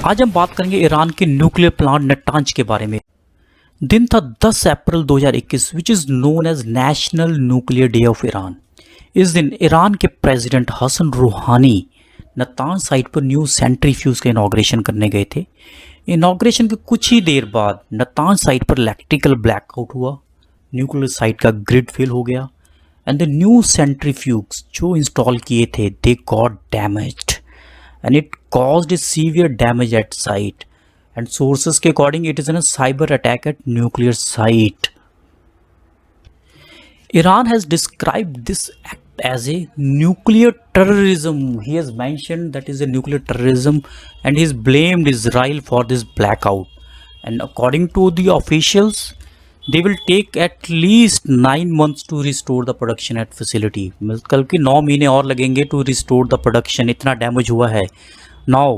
आज हम बात करेंगे ईरान के न्यूक्लियर प्लांट नटांज के बारे में। दिन था 10 April 2021 which is known as national nuclear day of Iran. इस दिन ईरान के president Hassan Rouhani Natanz site पर न्यू सेंट्रीफ्यूज का इनाग्रेशन करने गए थे। इनाग्रेशन के कुछ ही देर बाद नतांज साइट पर इलेक्ट्रिकल ब्लैकआउट हुआ, न्यूक्लियर साइट का ग्रिड फेल हो गया एंड द न्यू सेंट्रीफ्यूज जो इंस्टॉल किए थे they got damaged and it caused a severe damage at site, and sources के according it is a cyber attack at nuclear site. Iran has described this act as a nuclear terrorism. He has mentioned that is a nuclear terrorism and he's blamed Israel for this blackout, and according to the officials they will take at least 9 months to restore the production at facility. कल के 9 महीने और लगेंगे to restore the production, इतना damage हुआ है. Now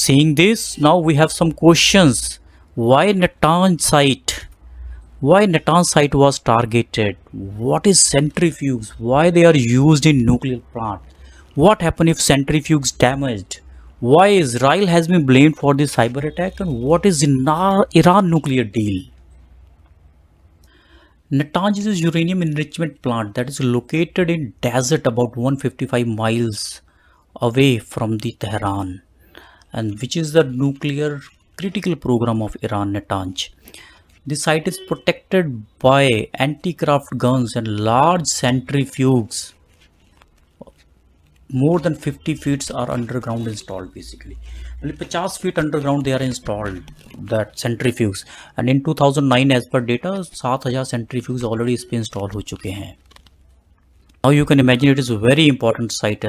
seeing this, now we have some questions. Why Natanz site? Why Natanz site was targeted? What is centrifuge? Why they are used in nuclear plant? What happened if centrifuge damaged? Why Israel has been blamed for this cyber attack, and what is Iran nuclear deal? Natanz is a uranium enrichment plant that is located in desert about 155 miles away from the Tehran, and which is the nuclear critical program of Iran. Natanz. The site is protected by anti-craft guns and large centrifuges. More than 50 feet are underground installed basically. Only 50 feet underground they are installed, that centrifuges, and in 2009 as per data 7000 centrifuges already is been installed हो चुके हैं. Now you can imagine it is a very important site.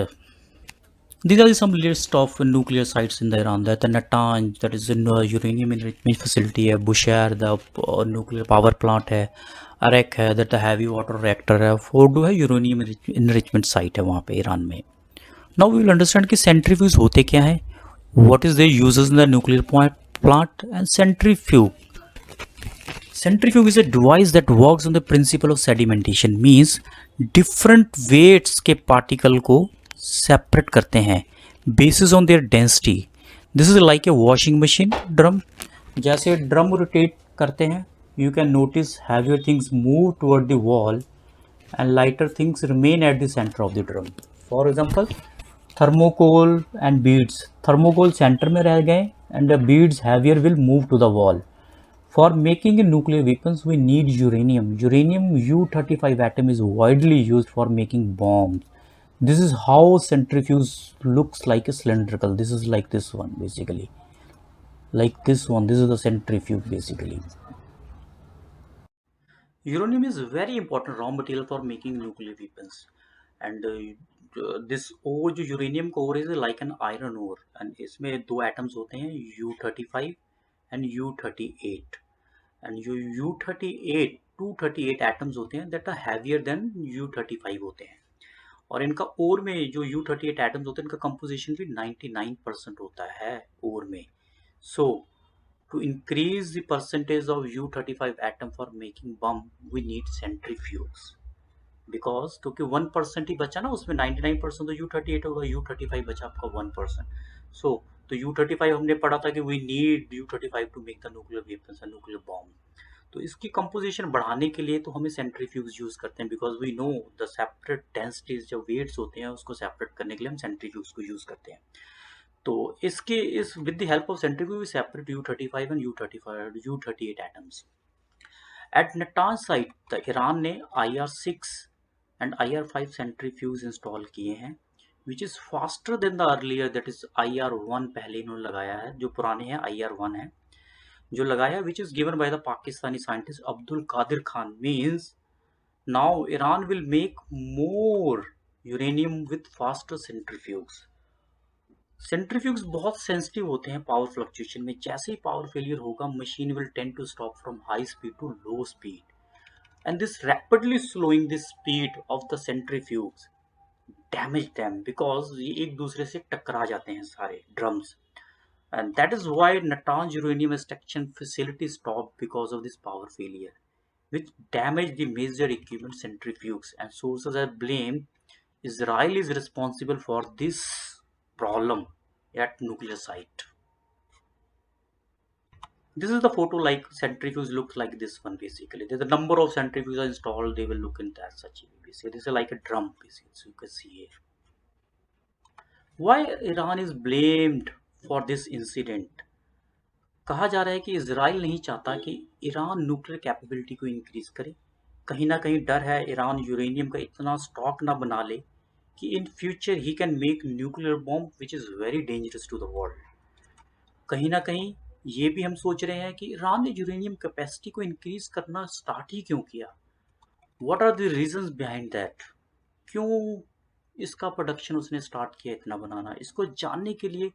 These are some list of nuclear sites in the Iran. That the Natanz, that is a uranium enrichment facility है, Bushehr the nuclear power plant है, Arak है, that the heavy water reactor है, Fordo है uranium enrichment site है वहाँ पे Iran में. Now we will understand कि centrifuge होते क्या हैं, what is their uses in the nuclear plant, and centrifuge. Centrifuge is a device that works on the principle of sedimentation, means different weights के particle को separate करते हैं basis on their density. This is like a washing machine drum. जैसे drum rotate करते हैं, you can notice heavier things move toward the wall and lighter things remain at the center of the drum. For example, thermocol and beads. Thermocol center में रह गए and the beads heavier will move to the wall. For making nuclear weapons we need uranium. Uranium U-35 atom is widely used for making bombs. This is how centrifuge looks like a cylindrical. This is like this one basically. Like this one. This is the centrifuge basically. Uranium is a very important raw material for making nuclear weapons, and this ore जो uranium का ore है like an iron ore, and इसमें दो atoms होते हैं U-35 and U-38, and जो U-38 238 atoms होते हैं that are heavier than U-35 होते हैं, और इनका ओर में जो U-38 एटम्स होते हैं इनका कंपोजिशन भी 99% होता है ओर में. So to increase the percentage of U-35 atom for making bomb we need centrifuges, because क्योंकि 1% ही बचा ना, उसमें 99% तो U-38 होगा, U-35 बचा आपका 1%. So तो U-35 हमने पढ़ा था कि we need U-35 to make the nuclear weapons and nuclear bomb. तो इसकी कंपोजिशन बढ़ाने के लिए तो हमें सेंट्रीफ्यूज यूज करते हैं, because we know the separate densities जो वेट्स होते हैं उसको सेपरेट करने के लिए हम सेंट्रीफ्यूज को यूज करते हैं. तो इसके इस with the help of centrifuge we separate U-35 and U-38 atoms. At Natanz site the Iran ने IR-6 and IR-5 centrifuge install किए हैं which is faster than the earlier, that is IR-1 पहले इन्होंने लगाया है, जो पुराने हैं IR-1 है जो लगाया, which is given by the Pakistani scientist Abdul Qadeer Khan. Means now Iran will make more uranium with faster centrifuge. Centrifuge बहुत सेंसिटिव होते हैं पावर फ्लक्चुएशन में. जैसे ही पावर फेलियर होगा machine will tend to stop from high speed to low speed, and this rapidly slowing the speed of the centrifuge damage them, because ये एक दूसरे से टकरा जाते हैं सारे drums, and that is why Natanz uranium extraction facility stopped because of this power failure which damaged the major equipment centrifuges, and sources have blamed Israel is responsible for this problem at nuclear site. This is the photo, like centrifuge looks like this one basically. There's a number of centrifuges are installed, they will look into as such. Basically, this is like a drum basically, so you can see here. Why Iran is blamed for this incident? कहा जा रहा है कि Israel नहीं चाहता कि Iran nuclear capability को increase करे। कहीं ना कहीं डर है ईरान यूरेनियम का इतना स्टॉक ना बना ले कि in future he can make nuclear bomb which is very dangerous to the world. कहीं ना कहीं ये भी हम सोच रहे हैं कि ईरान ने यूरेनियम कैपेसिटी को इंक्रीज करना स्टार्ट ही क्यों किया। What are the reasons behind that? क्यों इसका प्रोडक्शन उसने स्टार्ट किया इतना बनाना? इसको जानने के लिए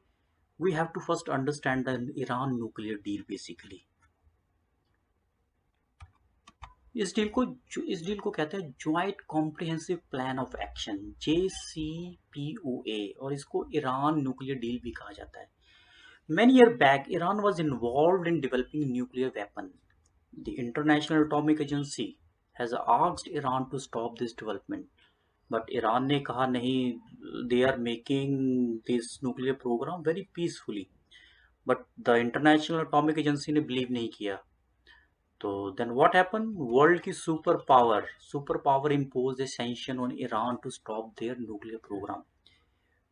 we have to first understand the Iran nuclear deal basically. इस डील को कहते हैं joint comprehensive plan of action, JCPOA, और इसको ईरान न्यूक्लियर डील भी कहा जाता है। Many years back, Iran was involved in developing nuclear weapon. The International Atomic Agency has asked Iran to stop this development, but Iran ने कहा नहीं, they are making this nuclear program very peacefully. But the International Atomic Agency ने believe नहीं किया। तो then what happened? World की super power imposed a sanction on Iran to stop their nuclear program.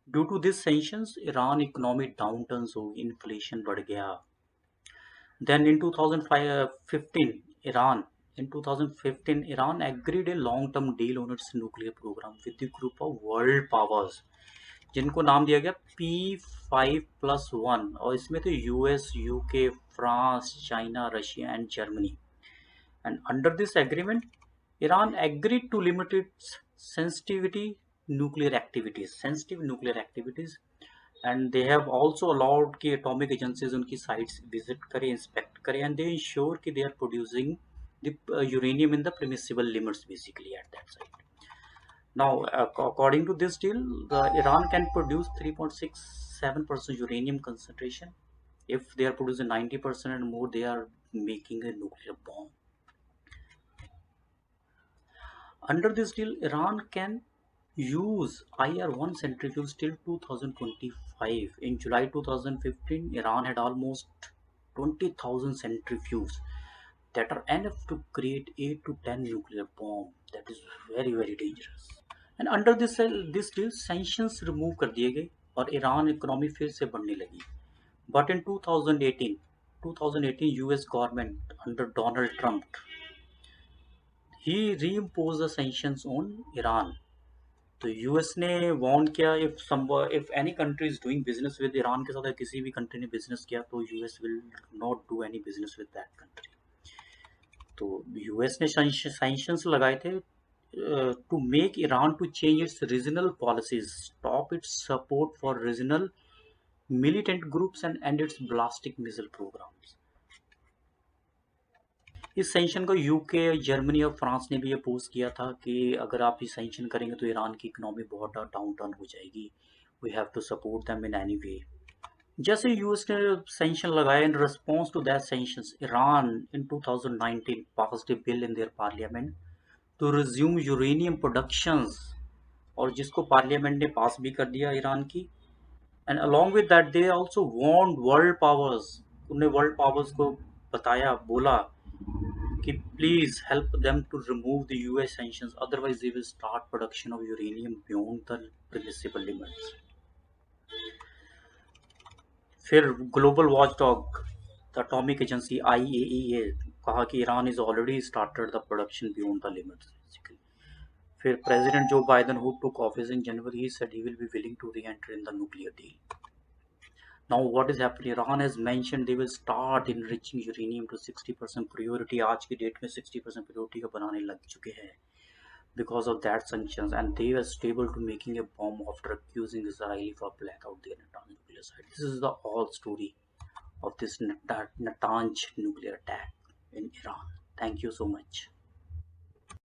Due to this sanctions, Iran economic downturns हो, inflation बढ़ गया। Then in 2015, Iran agreed a long-term deal on its nuclear program with the group of world powers, जिनको नाम दिया गया P5+1, और इसमें तो US, UK, France, China, Russia and Germany. And under this agreement, Iran agreed to limit its sensitive nuclear activities, and they have also allowed कि atomic agencies उनकी sites visit करें, inspect करें, and they ensure कि they are producing the uranium in the permissible limits basically at that site. Now, according to this deal, Iran can produce 3.67% uranium concentration. If they are producing 90% and more, they are making a nuclear bomb. Under this deal, Iran can use IR-1 centrifuge till 2025. In July 2015, Iran had almost 20,000 centrifuges that are enough to create 8 to 10 nuclear bombs. That is very, very dangerous. And under this deal, sanctions remove कर दिए गए और Iran economy फिर से बढ़ने लगी। But in 2018, US government under Donald Trump, he reimposed the sanctions on Iran. तो US ने वार्न किया, if any country is doing business with Iran के साथ, किसी भी कंट्री ने बिजनेस किया तो US will not do any business with that country. तो यूएस ने सैंक्शंस लगाए थे to make Iran to change its regional policies, stop its support for regional militant groups and and its ballistic missile programs. इस sanction को UK, Germany और France ने भी oppose किया था कि अगर आप ये सेंक्शन करेंगे तो ईरान की इकोनॉमी बहुत डाउन टर्न हो जाएगी, we have to support them in any way. जैसे यूएस ने सेंक्शन लगाया, in response to that sanctions, Iran in 2019 passed a bill in their parliament to resume uranium productions, और जिसको parliament ने पास भी कर दिया ईरान की। And along with that they also warned world powers, उन्हें वर्ल्ड पावर्स को बताया, बोला कि please help them to remove the US sanctions, otherwise they will start production of uranium beyond the permissible limits. फिर global watchdog the atomic agency IAEA कहा कि Iran is already started the production beyond the limits. फिर president Joe Biden who took office in January, he said he will be willing to re-enter in the nuclear deal. Now what is happening? Iran has mentioned they will start enriching uranium to 60% purity. आज की date में 60% purity का बनाने लग चुके हैं because of that sanctions, and they were stable to making a bomb after accusing Israel for blackout their Natanz nuclear site. This is the whole story of this Natanz nuclear attack in Iran. Thank you so much.